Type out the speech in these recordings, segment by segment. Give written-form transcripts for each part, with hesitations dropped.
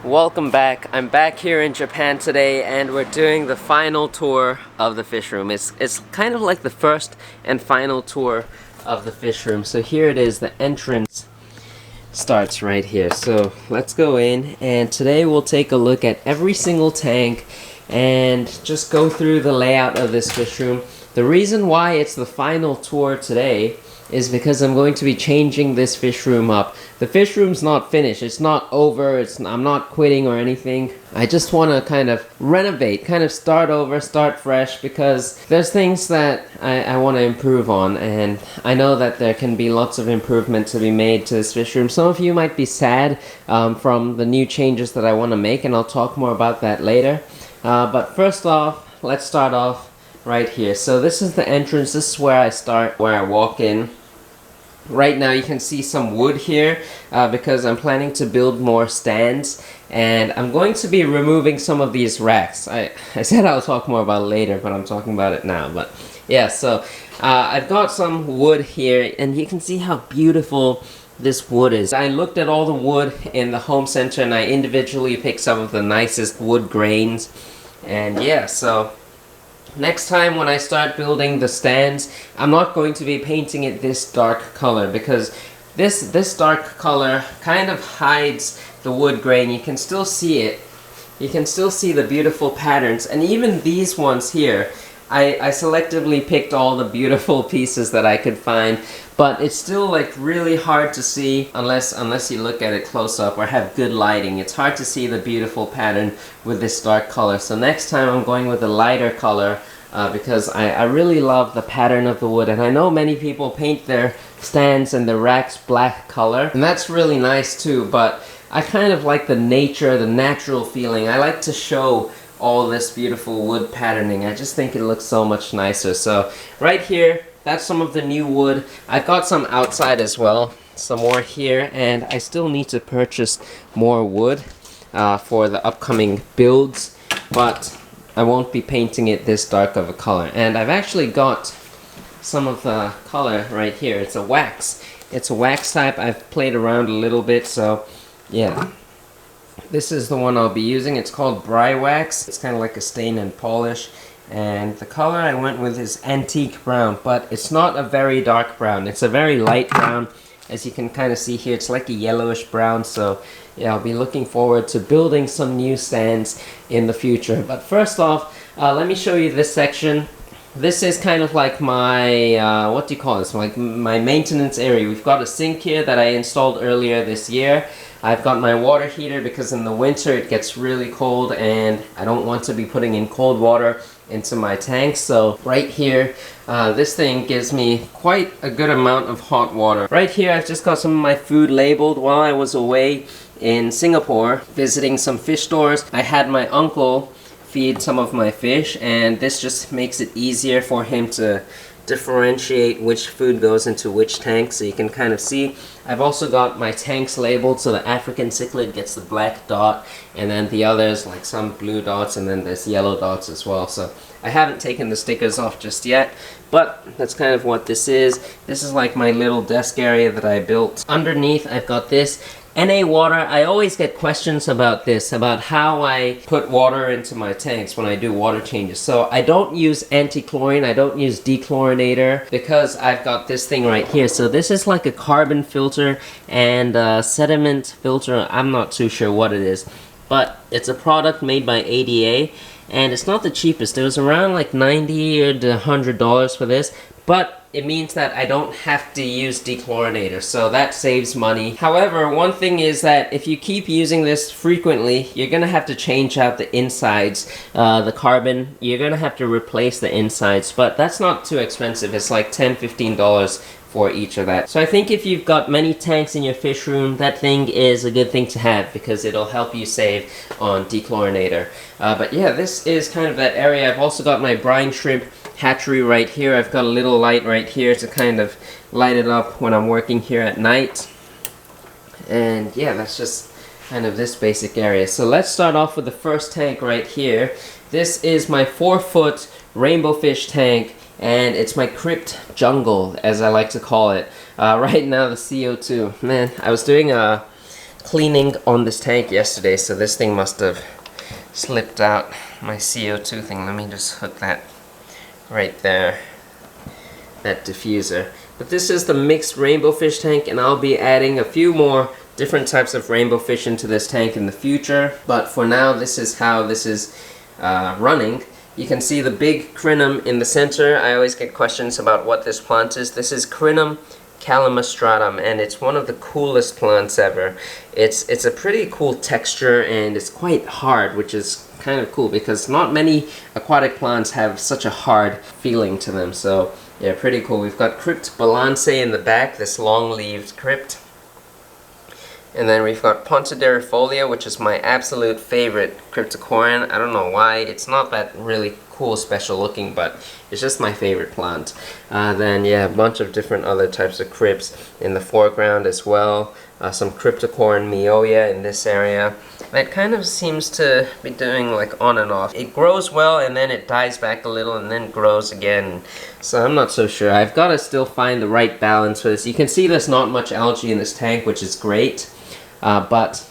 Welcome back. I'm back here in Japan today and we're doing the final tour of the fish room. It's kind of like the first and final tour of the fish room. So here it is, the entrance starts right here. So let's go in and today we'll take a look at every single tank and just go through the layout of this fish room. The reason why it's the final tour today is because I'm going to be changing this fish room up. The fish room's not finished, it's not over, I'm not quitting or anything. I just want to kind of renovate, kind of start over, start fresh, because there's things that I want to improve on, and I know that there can be lots of improvement to be made to this fish room. Some of you might be sad from the new changes that I want to make, and I'll talk more about that later. But first off, let's start off right here. So this is the entrance, this is where I start, where I walk in. Right now you can see some wood here because I'm planning to build more stands, and I'm going to be removing some of these racks. I said I'll talk more about it later, but I'm talking about it now. But yeah, so I've got some wood here and you can see how beautiful this wood is. I looked at all the wood in the home center and I individually picked some of the nicest wood grains. And yeah, so next time when I start building the stands, I'm not going to be painting it this dark color, because this dark color kind of hides the wood grain. You can still see it. You can still see the beautiful patterns, and even these ones here, I selectively picked all the beautiful pieces that I could find, but it's still like really hard to see unless you look at it close up or have good lighting. It's hard to see the beautiful pattern with this dark color. So next time I'm going with a lighter color because I really love the pattern of the wood, and I know many people paint their stands and the racks black color, and that's really nice too, but I kind of like the nature, the natural feeling. I like to show all this beautiful wood patterning. I just think it looks so much nicer. So right here, that's some of the new wood. I've got some outside as well, some more here, and I still need to purchase more wood for the upcoming builds, but I won't be painting it this dark of a color. And I've actually got some of the color right here. It's a wax. It's a wax type. I've played around a little bit, so yeah. This is the one I'll be using. It's called Bry Wax. It's kind of like a stain and polish. And the color I went with is antique brown, but it's not a very dark brown. It's a very light brown. As you can kind of see here, it's like a yellowish brown. So yeah, I'll be looking forward to building some new stands in the future. But first off, let me show you this section. This is kind of like my, what do you call this? Like my maintenance area. We've got a sink here that I installed earlier this year. I've got my water heater because in the winter it gets really cold and I don't want to be putting in cold water into my tanks. So right here, this thing gives me quite a good amount of hot water. Right here I've just got some of my food labeled. While I was away in Singapore visiting some fish stores, I had my uncle feed some of my fish, and this just makes it easier for him to differentiate which food goes into which tank, so you can kind of see. I've also got my tanks labeled, so the African cichlid gets the black dot, and then the others, like some blue dots, and then there's yellow dots as well. So I haven't taken the stickers off just yet, but that's kind of what this is. This is like my little desk area that I built. Underneath I've got this NA water. I always get questions about this, about how I put water into my tanks when I do water changes. So I don't use anti-chlorine, I don't use dechlorinator, because I've got this thing right here. So this is like a carbon filter and a sediment filter. I'm not too sure what it is, but it's a product made by ADA, and it's not the cheapest. It was around like $90 to $100 for this, but it means that I don't have to use dechlorinator, so that saves money. However, one thing is that if you keep using this frequently, you're gonna have to change out the insides, the carbon. You're gonna have to replace the insides, but that's not too expensive. It's like $10–15 for each of that. So I think if you've got many tanks in your fish room, that thing is a good thing to have because it'll help you save on dechlorinator. But yeah, this is kind of that area. I've also got my brine shrimp hatchery right here. I've got a little light right here to kind of light it up when I'm working here at night. And yeah, that's just kind of this basic area. So let's start off with the first tank right here. This is my 4-foot Rainbowfish tank, and it's my crypt jungle, as I like to call it. Right now the CO2, man, I was doing a cleaning on this tank yesterday, so this thing must have slipped out, my CO2 thing. Let me just hook that right there, that diffuser. But this is the mixed rainbowfish tank, and I'll be adding a few more different types of rainbowfish into this tank in the future. But for now, this is how this is running. You can see the big crinum in the center. I always get questions about what this plant is. This is Crinum calamastratum, and it's one of the coolest plants ever. It's a pretty cool texture, and it's quite hard, which is kind of cool because not many aquatic plants have such a hard feeling to them. So yeah, pretty cool. We've got Crypt balance in the back, this long-leaved crypt. And then we've got Pontoderifolia, which is my absolute favorite cryptocorin. I don't know why. It's not that really cool, special looking, but it's just my favorite plant. Then yeah, a bunch of different other types of crypts in the foreground as well. Some cryptocorin Mioia in this area. That kind of seems to be doing like on and off. It grows well and then it dies back a little and then grows again. So I'm not so sure. I've got to still find the right balance for this. You can see there's not much algae in this tank, which is great. But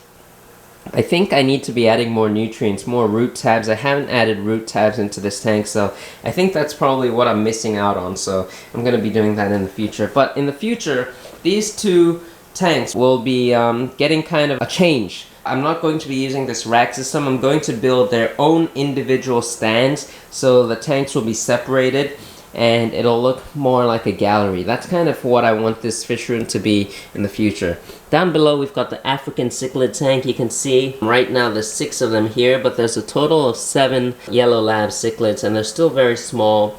I think I need to be adding more nutrients, more root tabs. I haven't added root tabs into this tank, so I think that's probably what I'm missing out on. So I'm going to be doing that in the future. But in the future, these two tanks will be getting kind of a change. I'm not going to be using this rack system. I'm going to build their own individual stands, so the tanks will be separated and it'll look more like a gallery. That's kind of what I want this fish room to be in the future. Down below we've got the African cichlid tank. You can see right now there's 6 of them here, but there's a total of 7 yellow lab cichlids, and they're still very small,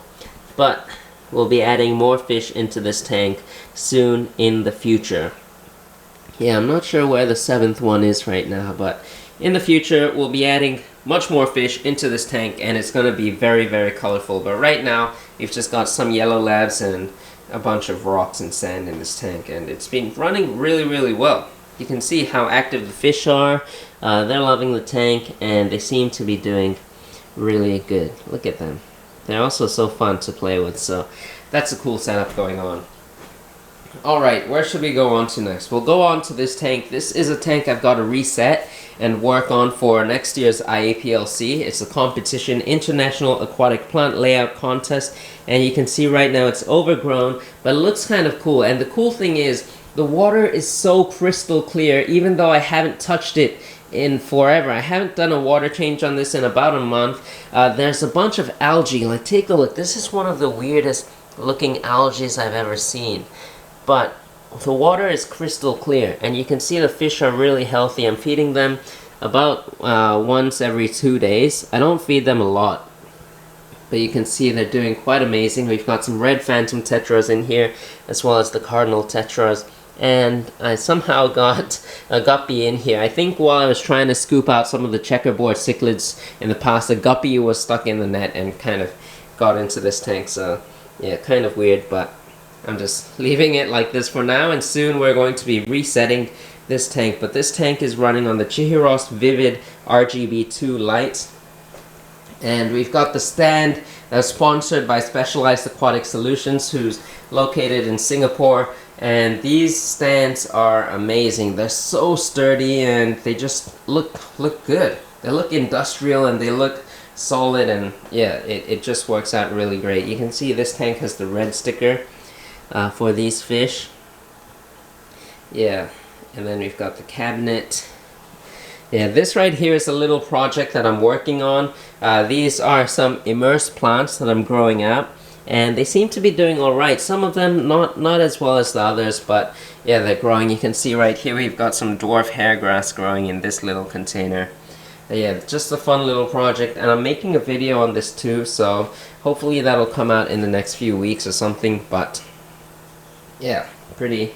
but we'll be adding more fish into this tank soon in the future. Yeah, I'm not sure where the 7th one is right now, but in the future we'll be adding much more fish into this tank, and it's going to be very, very colorful. But right now we've just got some yellow labs and a bunch of rocks and sand in this tank, and it's been running really, really well. You can see how active the fish are. They're loving the tank, and they seem to be doing really good. Look at them. They're also so fun to play with, so that's a cool setup going on. Alright, where should we go on to next? We'll go on to this tank. This is a tank I've got to reset and work on for next year's IAPLC. It's a competition, International Aquatic Plant Layout Contest, and you can see right now it's overgrown, but it looks kind of cool. And the cool thing is, the water is so crystal clear, even though I haven't touched it in forever. I haven't done a water change on this in about a month. There's a bunch of algae. Like, take a look. This is one of the weirdest looking algae I've ever seen. But the water is crystal clear, and you can see the fish are really healthy. I'm feeding them about once every 2 days. I don't feed them a lot, but you can see they're doing quite amazing. We've got some red phantom tetras in here, as well as the cardinal tetras. And I somehow got a guppy in here. I think while I was trying to scoop out some of the checkerboard cichlids in the past, a guppy was stuck in the net and kind of got into this tank. So yeah, kind of weird, but I'm just leaving it like this for now, and soon we're going to be resetting this tank. But this tank is running on the Chihiros Vivid RGB2 light. And we've got the stand that's sponsored by Specialized Aquatic Solutions, who's located in Singapore. And these stands are amazing. They're so sturdy, and they just look good. They look industrial, and they look solid, and yeah, it just works out really great. You can see this tank has the red sticker for these fish. Yeah, and then we've got the cabinet. Yeah, this right here is a little project that I'm working on. These are some immersed plants that I'm growing out, and they seem to be doing alright. Some of them not as well as the others, but yeah, they're growing. You can see right here we've got some dwarf hairgrass growing in this little container. Yeah, just a fun little project, and I'm making a video on this too, so hopefully that'll come out in the next few weeks or something. But yeah, pretty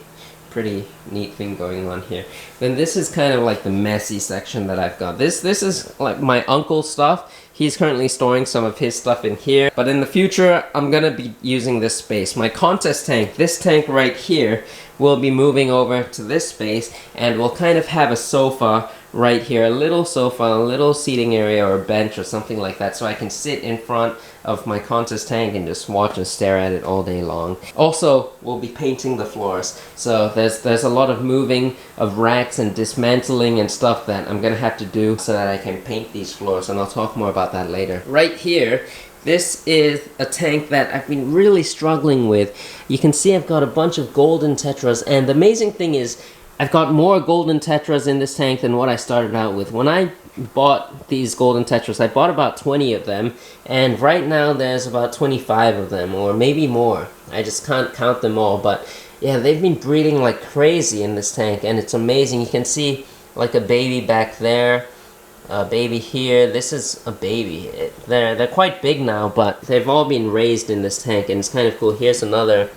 neat thing going on here. Then this is kind of like the messy section that I've got. This is like my uncle's stuff. He's currently storing some of his stuff in here, but in the future I'm gonna be using this space. My contest tank, this tank right here, will be moving over to this space, and we'll kind of have a sofa right here, a little sofa, a little seating area or a bench or something like that, so I can sit in front of my contest tank and just watch and stare at it all day long. Also, we'll be painting the floors, so there's a lot of moving of racks and dismantling and stuff that I'm gonna have to do so that I can paint these floors, and I'll talk more about that later. Right here, this is a tank that I've been really struggling with. You can see I've got a bunch of golden tetras, and the amazing thing is I've got more golden tetras in this tank than what I started out with. When I bought these golden tetras, I bought about 20 of them, and right now there's about 25 of them, or maybe more. I just can't count them all, but yeah, they've been breeding like crazy in this tank, and it's amazing. You can see like a baby back there, a baby here. This is a baby. They're quite big now, but they've all been raised in this tank, and it's kind of cool. Here's another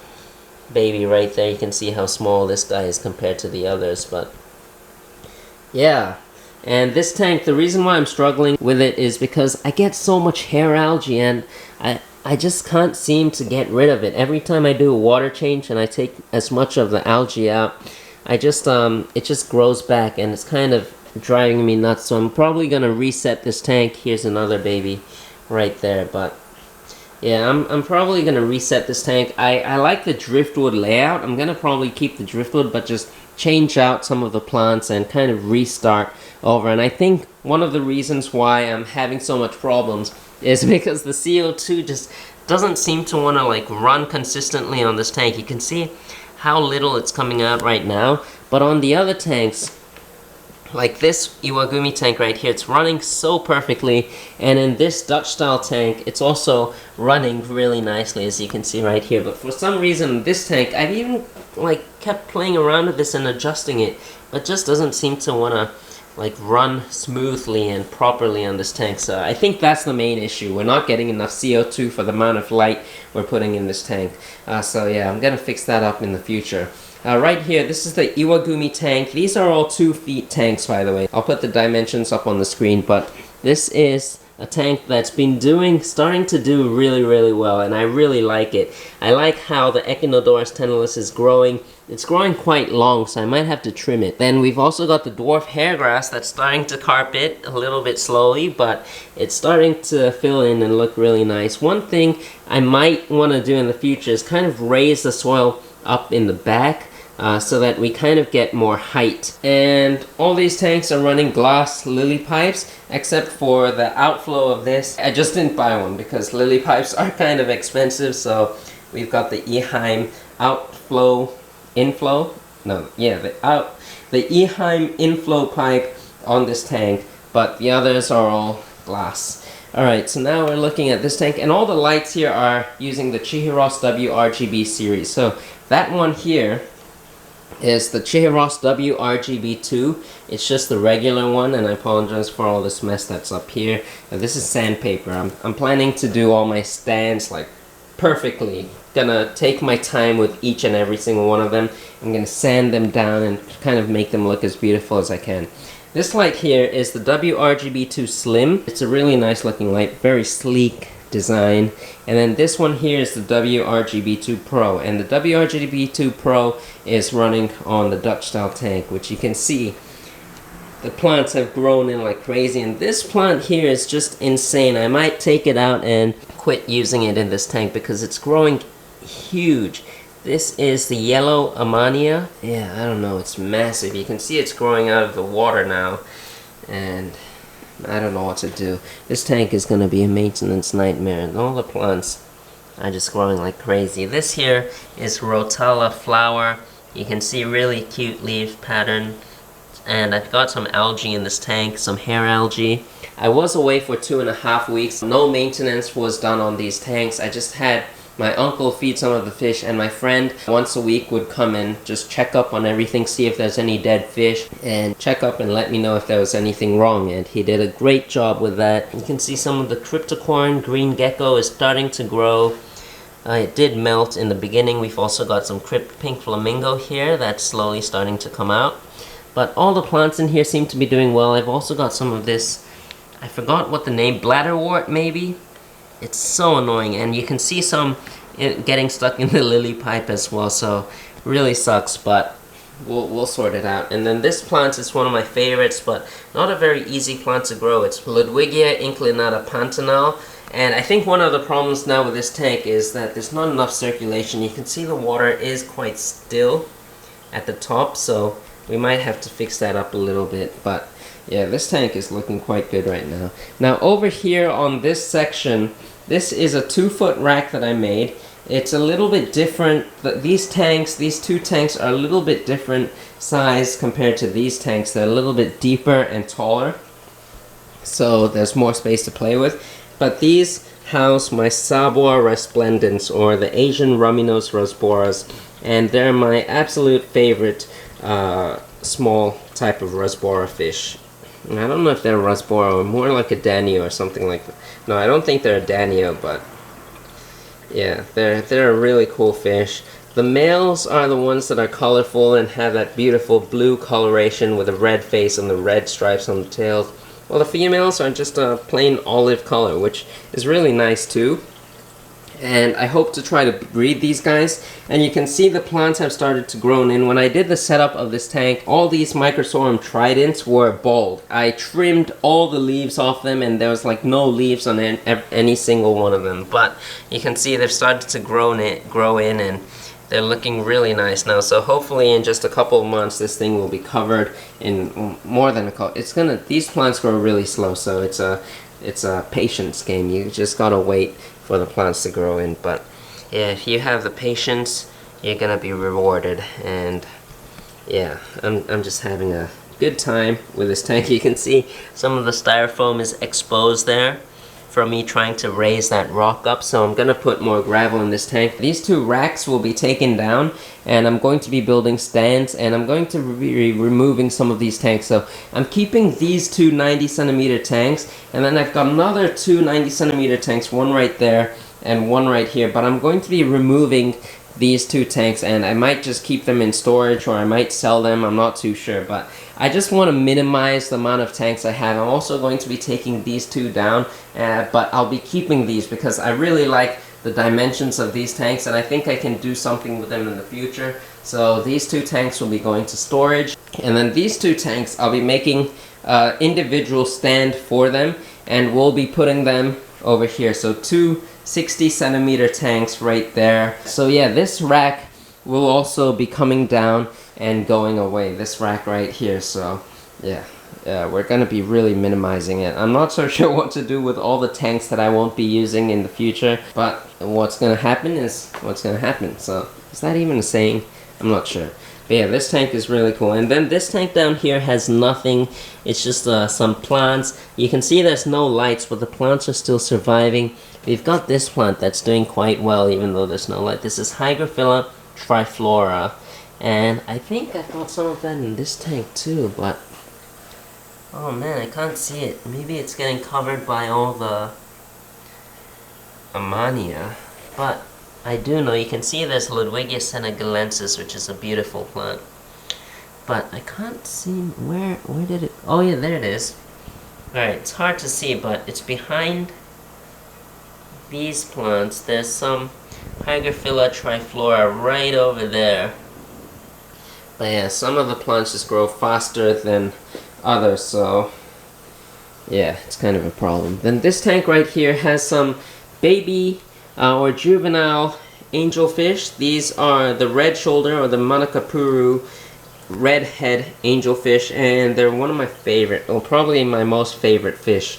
baby right there. You can see how small this guy is compared to the others, but yeah. And this tank, the reason why I'm struggling with it is because I get so much hair algae, and I just can't seem to get rid of it. Every time I do a water change and I take as much of the algae out, it just grows back, and it's kind of driving me nuts. So I'm probably gonna reset this tank. Here's another baby right there, but yeah, I'm probably gonna reset this tank. I like the driftwood layout. I'm gonna probably keep the driftwood, but just change out some of the plants and kind of restart over. And I think one of the reasons why I'm having so much problems is because the CO2 just doesn't seem to want to like run consistently on this tank. You can see how little it's coming out right now, but on the other tanks, like this Iwagumi tank right here, it's running so perfectly, and in this Dutch style tank, it's also running really nicely, as you can see right here. But for some reason, this tank, I've even like kept playing around with this and adjusting it, but just doesn't seem to want to like run smoothly and properly on this tank. So I think that's the main issue. We're not getting enough CO2 for the amount of light we're putting in this tank. So yeah, I'm gonna fix that up in the future. Right here, this is the Iwagumi tank. These are all 2 feet tanks, by the way. I'll put the dimensions up on the screen, but this is a tank that's been starting to do really well, and I really like it. I like how the Echinodorus tenuis is growing. It's growing quite long, so I might have to trim it. Then we've also got the dwarf hairgrass that's starting to carpet a little bit slowly, but it's starting to fill in and look really nice. One thing I might want to do in the future is kind of raise the soil up in the back, so that we kind of get more height. And all these tanks are running glass lily pipes, except for the outflow of this. I just didn't buy one because lily pipes are kind of expensive, so we've got the Eheim inflow pipe on this tank, but the others are all glass. Alright, so now we're looking at this tank, and all the lights here are using the Chihiros W RGB series. So that one here is the Chihiros W RGB2. It's just the regular one, and I apologize for all this mess that's up here. Now, this is sandpaper. I'm planning to do all my stands like perfectly. Gonna take my time with each and every single one of them. I'm gonna sand them down and kind of make them look as beautiful as I can. This light here is the WRGB2 Slim. It's a really nice looking light, very sleek design. And then this one here is the WRGB2 Pro, and the WRGB2 Pro is running on the Dutch style tank, which you can see the plants have grown in like crazy, and this plant here is just insane. I might take it out and quit using it in this tank because it's growing huge. This is the yellow Amania. Yeah, I don't know, it's massive. You can see it's growing out of the water now, and I don't know what to do. This tank is going to be a maintenance nightmare, and all the plants are just growing like crazy. This here is Rotala flower. You can see really cute leaf pattern, and I've got some algae in this tank, some hair algae. I was away for 2.5 weeks. No maintenance was done on these tanks. I just had my uncle feed some of the fish, and my friend once a week would come and just check up on everything, see if there's any dead fish, and check up and let me know if there was anything wrong, and he did a great job with that. You can see some of the cryptocorn green gecko is starting to grow. It did melt in the beginning. We've also got some crypt pink flamingo here that's slowly starting to come out. But all the plants in here seem to be doing well. I've also got some of this, I forgot what the name, bladderwort maybe? It's so annoying, and you can see some getting stuck in the lily pipe as well, so really sucks, but we'll sort it out. And then this plant is one of my favorites, but not a very easy plant to grow. It's Ludwigia inclinata pantanal. And I think one of the problems now with this tank is that there's not enough circulation. You can see the water is quite still at the top, so we might have to fix that up a little bit. But yeah, this tank is looking quite good right now. Now over here on this section, this is a 2-foot rack that I made. It's a little bit different. These two tanks are a little bit different size compared to these tanks. They're a little bit deeper and taller, so there's more space to play with. But these house my Sawbwa resplendens, or the Asian Rummynose Rasboras, and they're my absolute favorite small type of Rasbora fish. And I don't know if they're a Rasbora or more like a Danio or something like that. No, I don't think they're a Danio, but yeah, they're a really cool fish. The males are the ones that are colorful and have that beautiful blue coloration with a red face and the red stripes on the tails. Well, the females are just a plain olive color, which is really nice too. And I hope to try to breed these guys. And you can see the plants have started to grow in. When I did the setup of this tank, all these Microsorum tridents were bald. I trimmed all the leaves off them, and there was like no leaves on any single one of them. But you can see they've started to grow in, and they're looking really nice now. So hopefully in just a couple of months, this thing will be covered in more than a couple. These plants grow really slow, so it's a patience game. You just gotta wait for the plants to grow in. But yeah, if you have the patience, you're gonna be rewarded. And yeah, I'm just having a good time with this tank. You can see some of the styrofoam is exposed there from me trying to raise that rock up, so I'm gonna put more gravel in this tank. These two racks will be taken down, and I'm going to be building stands, and I'm going to be removing some of these tanks. So I'm keeping these two 90-centimeter tanks, and then I've got another two 90-centimeter tanks, one right there and one right here, but I'm going to be removing these two tanks, and I might just keep them in storage, or I might sell them. I'm not too sure, but I just want to minimize the amount of tanks I have. I'm also going to be taking these two down, but I'll be keeping these because I really like the dimensions of these tanks, and I think I can do something with them in the future. So these two tanks will be going to storage, and then these two tanks I'll be making individual stand for them, and we'll be putting them over here. So two 60-centimeter tanks right there. So yeah, this rack will also be coming down and going away, this rack right here. So yeah, we're gonna be really minimizing it. I'm not so sure what to do with all the tanks that I won't be using in the future, but what's gonna happen is what's gonna happen. So is that even a saying? I'm not sure. But yeah, this tank is really cool. And then this tank down here has nothing. It's just some plants. You can see there's no lights, but the plants are still surviving. We've got this plant that's doing quite well even though there's no light. This is Hygrophila triflora. And I think I've got some of that in this tank too, but oh man, I can't see it. Maybe it's getting covered by all the Amania. But I do know, you can see there's Ludwigia senegalensis, which is a beautiful plant. But I can't see, where did it, oh yeah, there it is. Alright, it's hard to see, but it's behind these plants. There's some Hygrophila triflora right over there. But yeah, some of the plants just grow faster than others, so yeah, it's kind of a problem. Then this tank right here has some baby or juvenile angelfish. These are the red shoulder or the Manakapuru redhead angelfish, and they're one of my favorite, well, probably my most favorite fish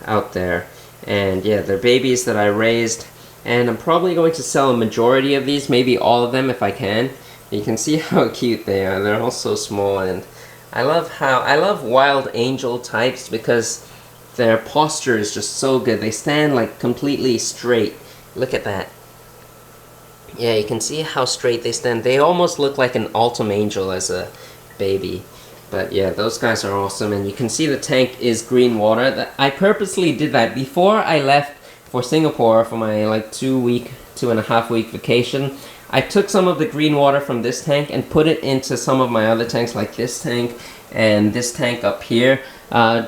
out there. And yeah, they're babies that I raised, and I'm probably going to sell a majority of these, maybe all of them if I can. You can see how cute they are. They're all so small, and I love wild angel types because their posture is just so good. They stand like completely straight. Look at that. Yeah, you can see how straight they stand. They almost look like an Altum angel as a baby. But yeah, those guys are awesome, and you can see the tank is green water. I purposely did that before I left for Singapore for my like 2.5 week vacation. I took some of the green water from this tank and put it into some of my other tanks, like this tank and this tank up here,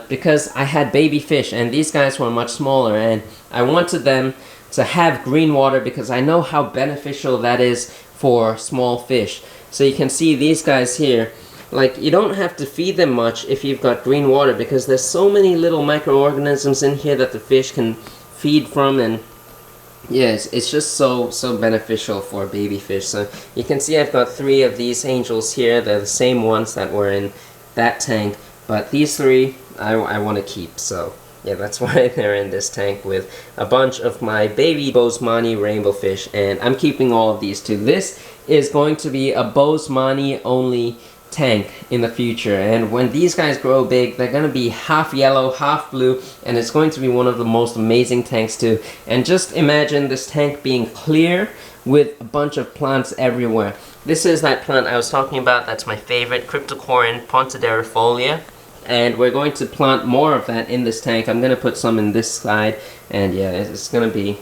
because I had baby fish, and these guys were much smaller, and I wanted them to have green water because I know how beneficial that is for small fish. So you can see these guys here, like you don't have to feed them much if you've got green water, because there's so many little microorganisms in here that the fish can feed from, and yeah, it's just so beneficial for baby fish. So you can see I've got 3 of these angels here. They're the same ones that were in that tank, but these 3 I want to keep. So yeah, that's why they're in this tank with a bunch of my baby Boesemani Rainbowfish, and I'm keeping all of these too. This is going to be a Boesemani only tank in the future, and when these guys grow big, they're going to be half yellow, half blue, and it's going to be one of the most amazing tanks too. And just imagine this tank being clear with a bunch of plants everywhere. This is that plant I was talking about. That's my favorite, Cryptocorin pontidifolia. And we're going to plant more of that in this tank. I'm going to put some in this side, and yeah, it's going to be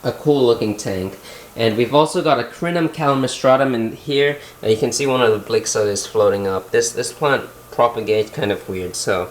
a cool looking tank. And we've also got a Crinum calamistratum in here. You can see one of the Blixodes floating up. This plant propagates kind of weird, so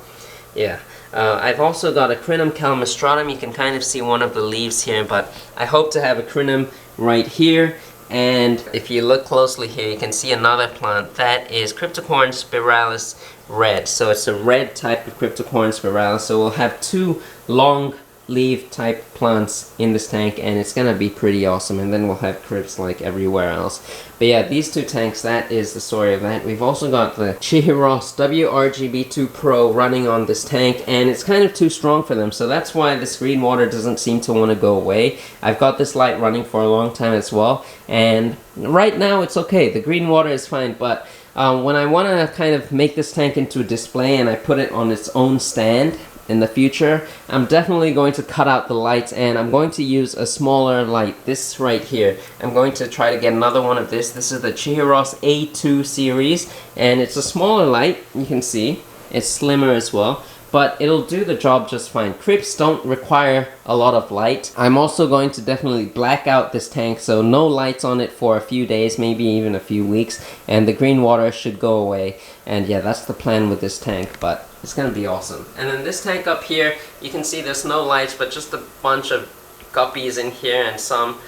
yeah. I've also got a Crinum calamistratum. You can kind of see one of the leaves here, but I hope to have a Crinum right here. And if you look closely here, you can see another plant. That is Cryptocorin spiralis red. So it's a red type of Cryptocorin spiralis. So we'll have 2 long leaf type plants in this tank, and it's gonna be pretty awesome. And then we'll have crypts like everywhere else. But yeah, these 2 tanks, that is the story of that. We've also got the Chihiros WRGB2 Pro running on this tank, and it's kind of too strong for them, so that's why this green water doesn't seem to want to go away. I've got this light running for a long time as well, and right now it's okay. The green water is fine, but when I want to kind of make this tank into a display and I put it on its own stand in the future, I'm definitely going to cut out the lights, and I'm going to use a smaller light, this right here. I'm going to try to get another one of this. This is the Chihiros A2 series, and it's a smaller light. You can see it's slimmer as well, but it'll do the job just fine. Crypts don't require a lot of light. I'm also going to definitely black out this tank, so no lights on it for a few days, maybe even a few weeks, and the green water should go away. And yeah, that's the plan with this tank, but it's gonna be awesome. And then this tank up here, you can see there's no lights, but just a bunch of guppies in here and some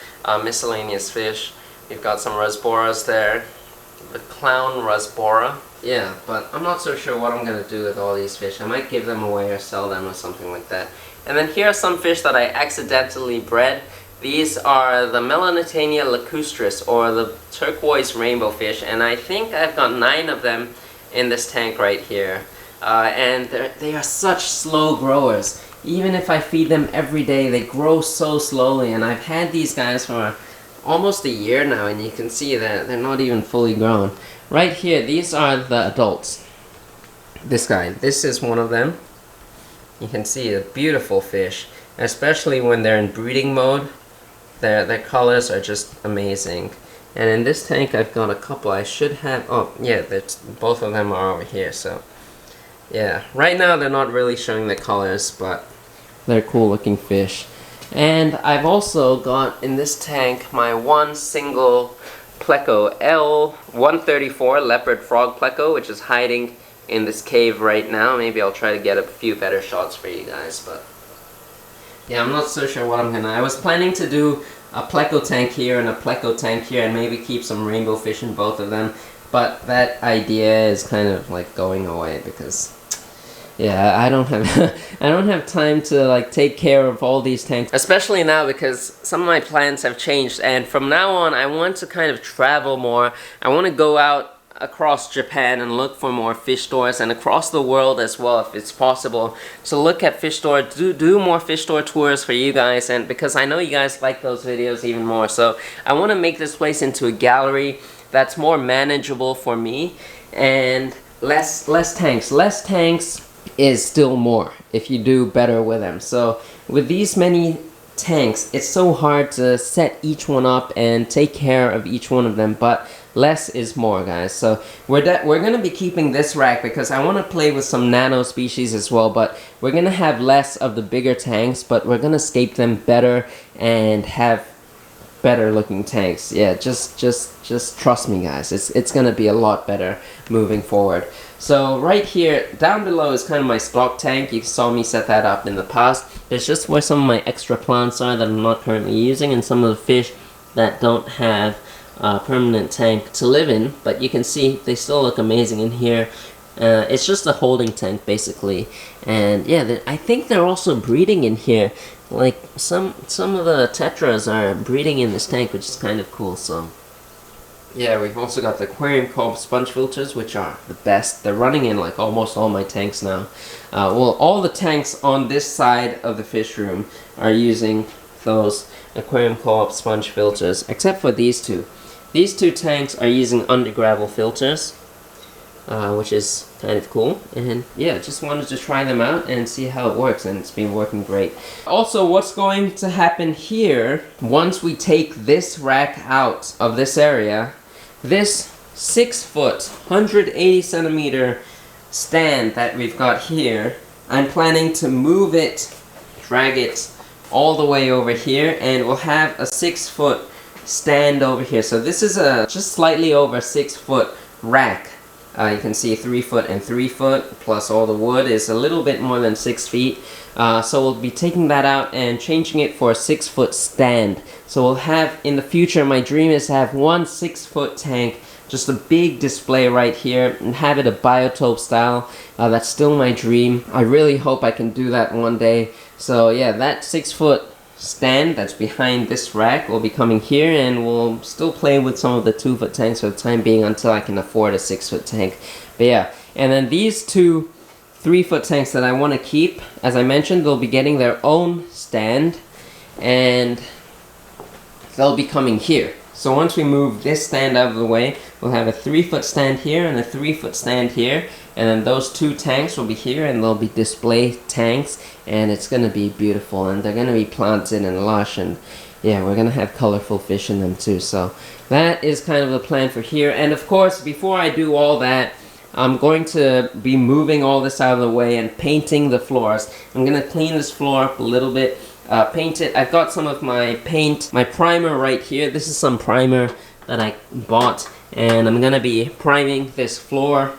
miscellaneous fish. We've got some Rasboras there, the clown Rasbora. Yeah, but I'm not so sure what I'm gonna do with all these fish. I might give them away or sell them or something like that. And then here are some fish that I accidentally bred. These are the Melanitania lacustris, or the turquoise rainbow fish, and I think I've got 9 of them in this tank right here. And they are such slow growers. Even if I feed them every day, they grow so slowly, and I've had these guys for almost a year now, and you can see that they're not even fully grown. Right here, these are the adults. This guy, this is one of them. You can see a beautiful fish, especially when they're in breeding mode. Their colors are just amazing. And in this tank, I've got a couple. I should have, oh yeah, both of them are over here, so yeah. Right now, they're not really showing the colors, but they're cool looking fish. And I've also got in this tank my one single Pleco L134 leopard frog Pleco, which is hiding in this cave right now. Maybe I'll try to get a few better shots for you guys, but yeah, I'm not so sure what I'm gonna. I was planning to do a Pleco tank here and a Pleco tank here, and maybe keep some rainbow fish in both of them, but that idea is kind of like going away because yeah, I don't have time to like take care of all these tanks, especially now because some of my plans have changed, and from now on I want to kind of travel more. I want to go out across Japan and look for more fish stores, and across the world as well if it's possible, to look at fish store, do more fish store tours for you guys, and because I know you guys like those videos even more, so I want to make this place into a gallery that's more manageable for me, and less tanks. Less tanks is still more if you do better with them. So with these many tanks, it's so hard to set each one up and take care of each one of them, but less is more, guys. So we're gonna be keeping this rack because I want to play with some nano species as well, but we're gonna have less of the bigger tanks, but we're gonna scape them better and have better looking tanks. Yeah, just trust me, guys. It's gonna be a lot better moving forward. So right here, down below is kind of my stock tank. You saw me set that up in the past. It's just where some of my extra plants are that I'm not currently using, and some of the fish that don't have permanent tank to live in, but you can see they still look amazing in here. It's just a holding tank basically, and yeah, I think they're also breeding in here. Like some of the tetras are breeding in this tank, which is kind of cool. So yeah, we've also got the aquarium called sponge filters, which are the best. They're running in like almost all my tanks now. Well, all the tanks on this side of the fish room are using those aquarium co-op sponge filters, except for these two. These two tanks are using under gravel filters, which is kind of cool. And yeah, just wanted to try them out and see how it works, and it's been working great. Also, what's going to happen here, once we take this rack out of this area, this 6-foot, 180 centimeter stand that we've got here, I'm planning to move it, drag it all the way over here, and we'll have a 6-foot stand over here. So this is a just slightly over 6-foot rack. You can see 3 foot and 3 foot, plus all the wood is a little bit more than 6 feet. So we'll be taking that out and changing it for a 6-foot stand. So we'll have, in the future, my dream is to have one 6-foot tank, just a big display right here, and have it a Biotope style. That's still my dream. I really hope I can do that one day. So yeah, that 6-foot stand that's behind this rack will be coming here, and we'll still play with some of the 2-foot tanks for the time being until I can afford a 6-foot tank. But yeah, and then these two 3-foot tanks that I want to keep, as I mentioned, they'll be getting their own stand, and they'll be coming here. So once we move this stand out of the way, we'll have a 3-foot stand here and a 3-foot stand here, and then those two tanks will be here, and they'll be display tanks, and it's gonna be beautiful, and they're gonna be planted and lush, and yeah, we're gonna have colorful fish in them too. So that is kind of the plan for here. And of course, before I do all that, I'm going to be moving all this out of the way and painting the floors. I'm gonna clean this floor up a little bit, paint it. I've got some of my paint, my primer right here. This is some primer that I bought, and I'm gonna be priming this floor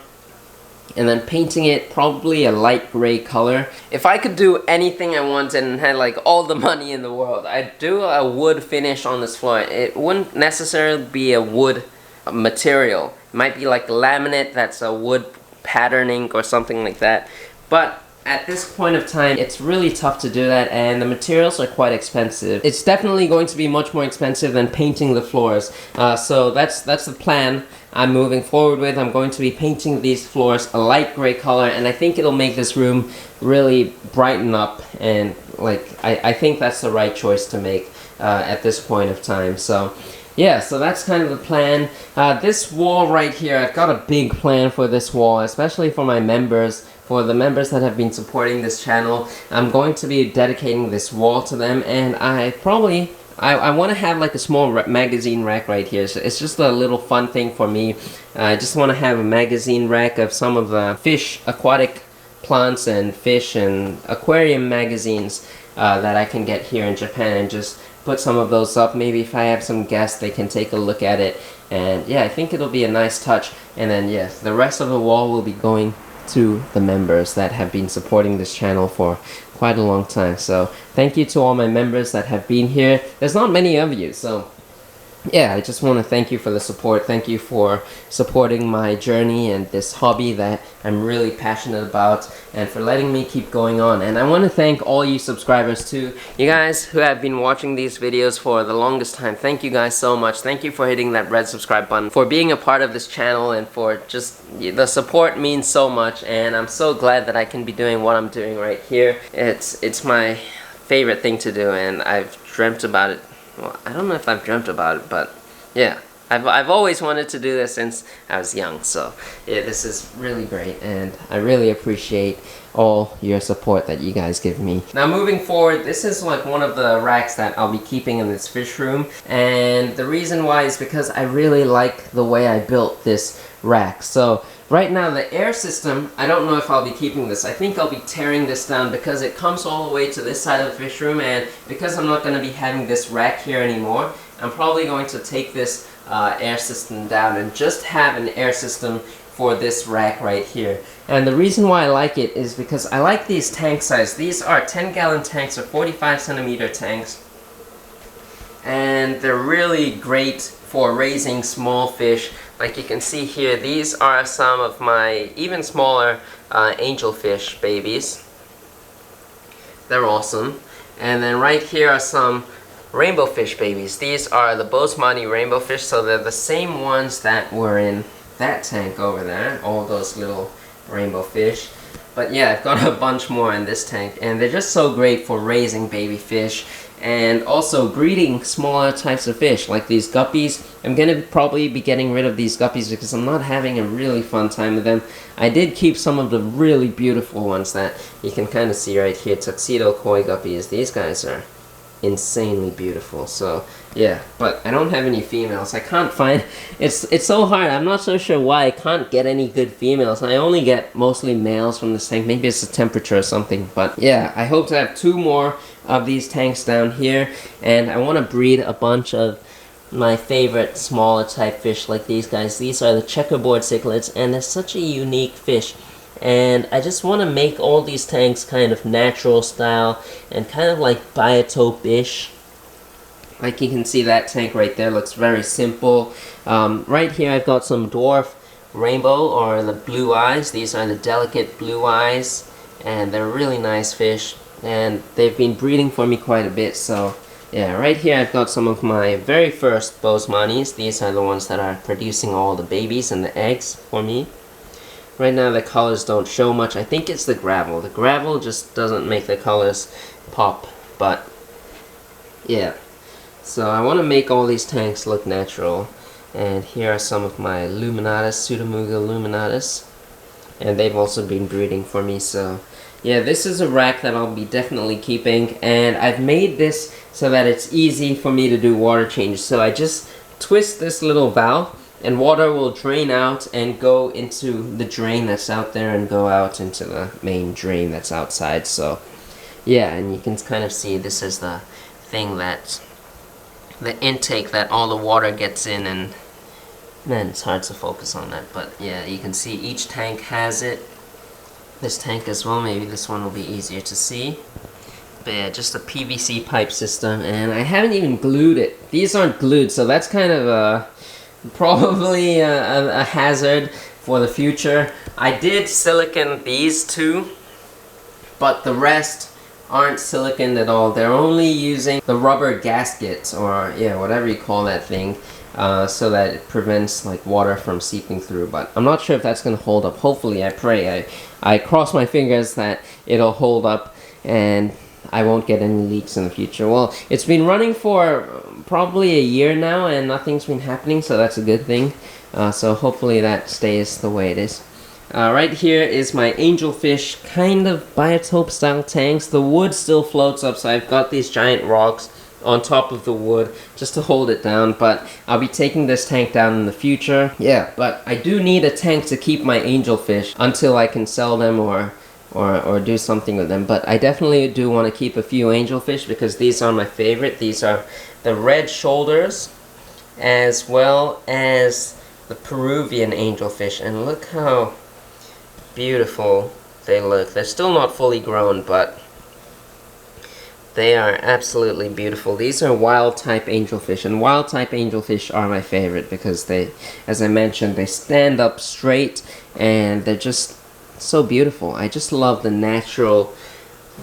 and then painting it probably a light gray color. If I could do anything I wanted and had like all the money in the world, I'd do a wood finish on this floor. It wouldn't necessarily be a wood material. It might be like laminate that's a wood patterning or something like that. But at this point of time, it's really tough to do that, and the materials are quite expensive. It's definitely going to be much more expensive than painting the floors. So that's the plan I'm moving forward with. I'm going to be painting these floors a light gray color, and I think it'll make this room really brighten up, and like I think that's the right choice to make at this point of time. So yeah, so that's kind of the plan. This wall right here, I've got a big plan for this wall, especially for my members. For the members that have been supporting this channel, I'm going to be dedicating this wall to them, and I want to have like a small magazine rack right here. So it's just a little fun thing for me. I just want to have a magazine rack of some of the fish, aquatic plants and fish and aquarium magazines that I can get here in Japan, and just put some of those up. Maybe if I have some guests, they can take a look at it, and yeah, I think it'll be a nice touch. And then yes, the rest of the wall will be going to the members that have been supporting this channel for quite a long time. So thank you to all my members that have been here. There's not many of you, so yeah, I just want to thank you for the support. Thank you for supporting my journey and this hobby that I'm really passionate about, and for letting me keep going on. And I want to thank all you subscribers too. You guys who have been watching these videos for the longest time, thank you guys so much. Thank you for hitting that red subscribe button, for being a part of this channel, and for just the support means so much. And I'm so glad that I can be doing what I'm doing right here. It's my favorite thing to do, and I've dreamt about it. Well, I don't know if I've dreamt about it, but yeah, I've always wanted to do this since I was young. So yeah, this is really great, and I really appreciate all your support that you guys give me. Now moving forward, this is like one of the racks that I'll be keeping in this fish room, and the reason why is because I really like the way I built this rack. So right now the air system, I don't know if I'll be keeping this. I think I'll be tearing this down because it comes all the way to this side of the fish room, and because I'm not going to be having this rack here anymore, I'm probably going to take this air system down and just have an air system for this rack right here. And the reason why I like it is because I like these tank size. These are 10-gallon tanks or 45 centimeter tanks. and they're really great for raising small fish. Like you can see here, these are some of my even smaller angelfish babies. They're awesome. And then right here are some rainbowfish babies. These are the Boesemani Rainbowfish, so they're the same ones that were in that tank over there, all those little rainbow fish. But yeah, I've got a bunch more in this tank, and they're just so great for raising baby fish and also breeding smaller types of fish like these guppies. I'm gonna probably be getting rid of these guppies because I'm not having a really fun time with them. I did keep some of the really beautiful ones that you can kind of see right here, tuxedo koi guppies. These guys are insanely beautiful. So yeah, but I don't have any females. I can't find, it's so hard. I'm not so sure why I can't get any good females. I only get mostly males from this tank. Maybe it's the temperature or something. But yeah, I hope to have 2 more of these tanks down here, and I want to breed a bunch of my favorite smaller type fish like these guys. These are the checkerboard cichlids, and they're such a unique fish. And I just want to make all these tanks kind of natural style and kind of like biotope-ish. Like you can see, that tank right there looks very simple. Right here I've got some dwarf rainbow, or the blue eyes. These are the delicate blue eyes, and they're really nice fish, and they've been breeding for me quite a bit. So yeah, right here I've got some of my very first Boesemanis. These are the ones that are producing all the babies and the eggs for me. Right now the colors don't show much. I think it's the gravel. The gravel just doesn't make the colors pop. But yeah, so I want to make all these tanks look natural. And here are some of my luminatus, Pseudomuga luminatus. And they've also been breeding for me. So yeah, this is a rack that I'll be definitely keeping. And I've made this so that it's easy for me to do water changes. So I just twist this little valve, and water will drain out and go into the drain that's out there and go out into the main drain that's outside. So yeah, and you can kind of see this is the thing that, the intake that all the water gets in, and man, it's hard to focus on that, but yeah, you can see each tank has it. This tank as well, maybe this one will be easier to see. But yeah, just a PVC pipe system, and I haven't even glued it. These aren't glued, so that's kind of probably a hazard for the future. I did silicone these 2, but the rest aren't siliconed at all. They're only using the rubber gaskets, or yeah, whatever you call that thing, so that it prevents like water from seeping through. But I'm not sure if that's gonna hold up. Hopefully, I pray. I cross my fingers that it'll hold up and I won't get any leaks in the future. Well, it's been running for probably a year now and nothing's been happening, so that's a good thing. So hopefully that stays the way it is. Right here is my angelfish kind of biotope style tanks. The wood still floats up, so I've got these giant rocks on top of the wood just to hold it down, but I'll be taking this tank down in the future. Yeah, but I do need a tank to keep my angelfish until I can sell them or do something with them. But I definitely do want to keep a few angelfish because these are my favorite. These are the red shoulders as well as the Peruvian angelfish, and look how beautiful they look. They're still not fully grown, but they are absolutely beautiful. These are wild type angelfish, and wild type angelfish are my favorite because they, as I mentioned, they stand up straight and they're just so beautiful. I just love the natural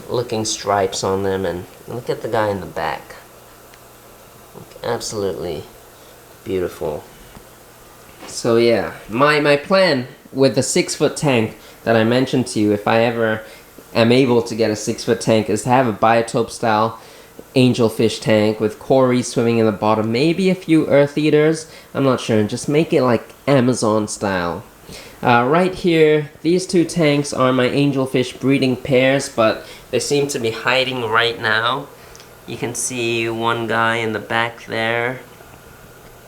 looking stripes on them, and look at the guy in the back. Absolutely beautiful. So yeah, my plan with the 6-foot tank that I mentioned to you, if I ever am able to get a 6-foot tank, is to have a biotope style angelfish tank with cory swimming in the bottom, maybe a few earth eaters, I'm not sure, and just make it like Amazon style. Right here, these 2 tanks are my angelfish breeding pairs, but they seem to be hiding right now. You can see one guy in the back there.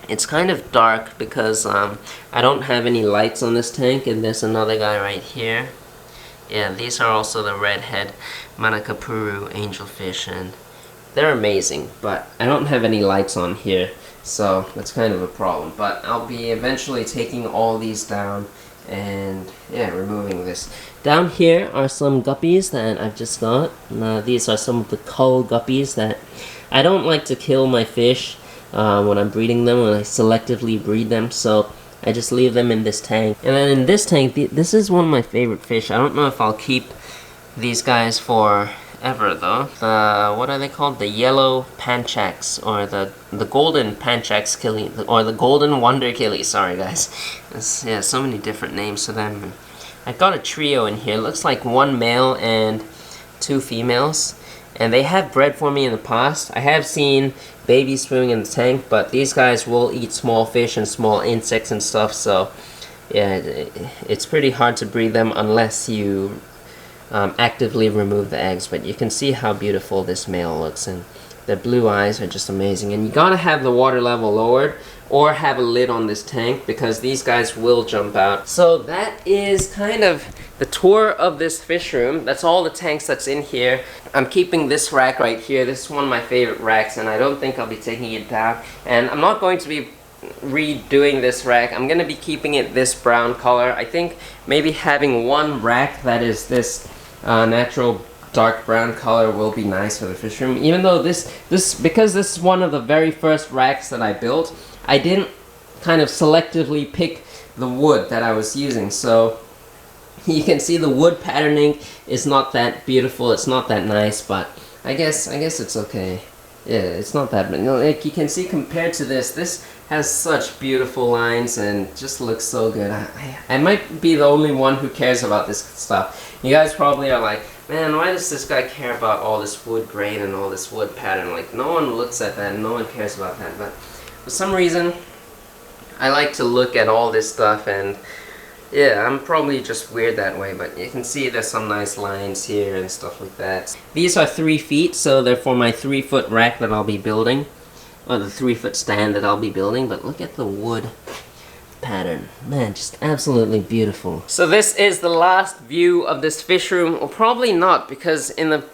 It's kind of dark because I don't have any lights on this tank, and there's another guy right here. Yeah, these are also the redhead Manakapuru angelfish, and they're amazing, but I don't have any lights on here, so that's kind of a problem. But I'll be eventually taking all these down and yeah, removing this. Down here are some guppies that I've just got. These are some of the cull guppies that I don't like to kill my fish when I'm breeding them, when I selectively breed them, so I just leave them in this tank. And then in this tank, this is one of my favorite fish. I don't know if I'll keep these guys forever though. What are they called? The yellow panchax, or the golden panchax killie, or the golden wonder killie. Sorry guys. Yeah, so many different names for them. I got a trio in here. Looks like 1 male and 2 females. And they have bred for me in the past. I have seen babies swimming in the tank, but these guys will eat small fish and small insects and stuff, so yeah, it's pretty hard to breed them unless you actively remove the eggs. But you can see how beautiful this male looks, and the blue eyes are just amazing. And you gotta have the water level lowered or have a lid on this tank, because these guys will jump out. So that is kind of the tour of this fish room. That's all the tanks that's in here. I'm keeping this rack right here. This is one of my favorite racks, and I don't think I'll be taking it down. And I'm not going to be redoing this rack. I'm going to be keeping it this brown color. I think maybe having one rack that is this natural dark brown color will be nice for the fish room. Even though because this is one of the very first racks that I built, I didn't kind of selectively pick the wood that I was using, so you can see the wood patterning is not that beautiful, it's not that nice, but I guess it's okay. Yeah, it's not that bad. Like you can see, compared to this has such beautiful lines and just looks so good. I might be the only one who cares about this stuff. You guys probably are like, man, why does this guy care about all this wood grain and all this wood pattern? Like, no one looks at that, no one cares about that, but for some reason, I like to look at all this stuff, and yeah, I'm probably just weird that way, but you can see there's some nice lines here and stuff like that. These are 3 feet, so they're for my 3-foot rack that I'll be building, or the 3-foot stand that I'll be building, but look at the wood pattern. Man, just absolutely beautiful. So this is the last view of this fish room. Well, probably not, because in the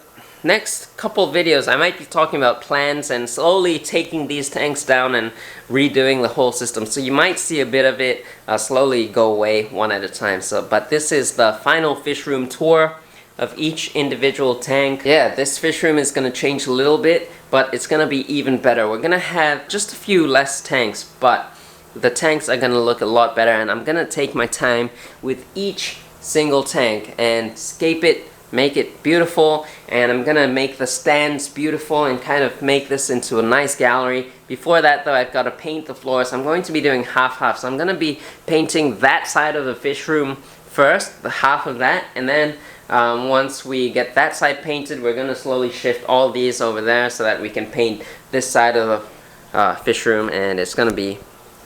next couple videos I might be talking about plans and slowly taking these tanks down and redoing the whole system, so you might see a bit of it slowly go away one at a time. But this is the final fish room tour of each individual tank. Yeah, this fish room is going to change a little bit, but it's going to be even better. We're going to have just a few less tanks, but the tanks are going to look a lot better, and I'm going to take my time with each single tank and scape it, make it beautiful, and I'm gonna make the stands beautiful and kind of make this into a nice gallery. Before that though, I've got to paint the floor, so I'm going to be doing half-half. So I'm gonna be painting that side of the fish room first, the half of that, and then once we get that side painted, we're gonna slowly shift all these over there so that we can paint this side of the fish room, and it's gonna be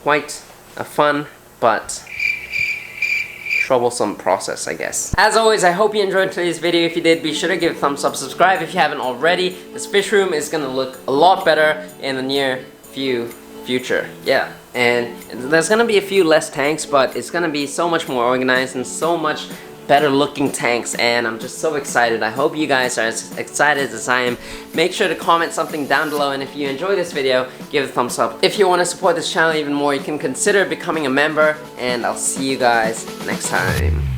quite a fun but troublesome process, I guess. As always, I hope you enjoyed today's video. If you did, be sure to give it a thumbs up, subscribe if you haven't already. This fish room is gonna look a lot better in the near future. Yeah, and there's gonna be a few less tanks, but it's gonna be so much more organized and so much better looking tanks, and I'm just so excited. I hope you guys are as excited as I am. Make sure to comment something down below, and if you enjoyed this video, give it a thumbs up. If you want to support this channel even more, you can consider becoming a member, and I'll see you guys next time.